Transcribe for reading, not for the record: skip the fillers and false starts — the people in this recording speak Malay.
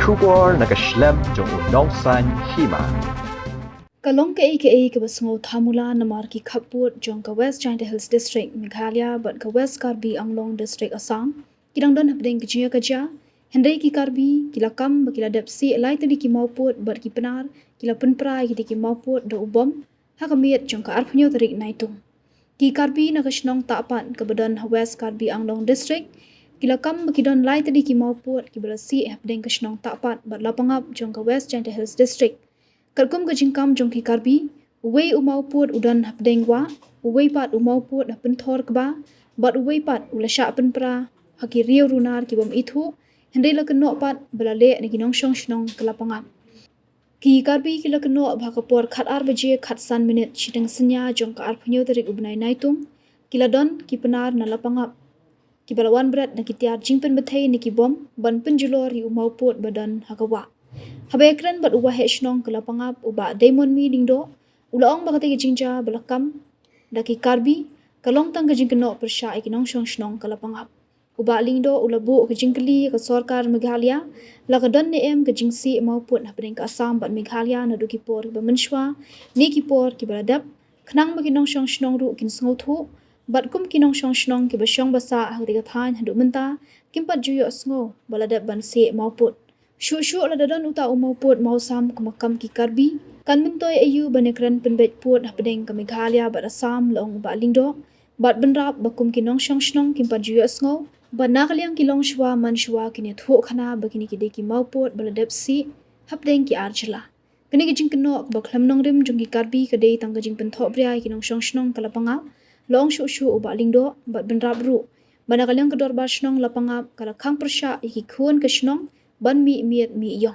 Shubor nakaslem jong unongsan Hima. Kalong ke basngo thamula namar ki khaput jong ka West China Hills District Meghalaya but ka West Karbi Anglong District Assam kidang don hapdeng kejia kaja hendai ki Karbi kila kam bakila depsi lai tadi ki Mawpud but ki Pnar kila Pynpra ki Mawpud do ubom hakamiet jong ka arpunyo tarik naitung ki Karbi nakashnong tapan ka badan West Karbi Anglong District kila kam bakidon lai tadi ki Mawpud ki bala Sieh hapdeng kashnong tapan but Lapangap jong ka West China Hills District Kalkum ke jingkam jong ki Karbi, uwei Mawpud udan hapdengwa, uwei pat Mawpud hapun thor kba, bat uwei pat ulasha Pynpra, haki riau runar ki bom ithu, hendai la kenok pat belale ni ginong shong shnong kelapangap. Ki Karbi ki la kenok bhakapor khat baje khat san minit chiteng senya jong ka arpunyo tarik ubnai naitung, kila don ki Pnar na lapangap. Ki balawan berat na ki tiar jingpen betai ni ki bom, ban penjulor ri Mawpud badan hakawa. Habekran bat ubah shnong ke Lapangap ubah demon mi dingdo ulaong bakate ke jingja belakam daki Karbi kalong tang ke jingkenok persya ikinong shnong ke Lapangap ubah lingdo ulabu ke jingkeli ke Sarkar Meghalaya lakadon ne em ke jingsi Mawpud hapdeng ke Assam bat Meghalaya na duki por ke menswa ni ki por ke baladap kenang makinong shnong ru kin sngotu bat kum kinong shnong ke basyong basa hak tiga than handuk menta kimpat juyo sngo baladap ban Sieh Mawpud Syuk la dadan uta Mawpud mausam kumakam ki Karbi kan mintoy ayu banekran penbet put hapdeng ke Meghalaya bat Assam long ba lingdo bat benrap bakum kinong shnong kimpa juyo sngo bat nakaliang kilong shwa man shwa kini thu khana bakini ki deki Mawpud baladep si hapdeng ki arjala kini ki jingkeno bakhlam nong rim jong ki Karbi kadei tang ka jingpen tho bria kinong shnong kalapanga long syuk uba lingdo bat benrap ru banakaliang kedor ba shnong lapangap kala khang persya iki khun ke shnong ban mi miet mi yo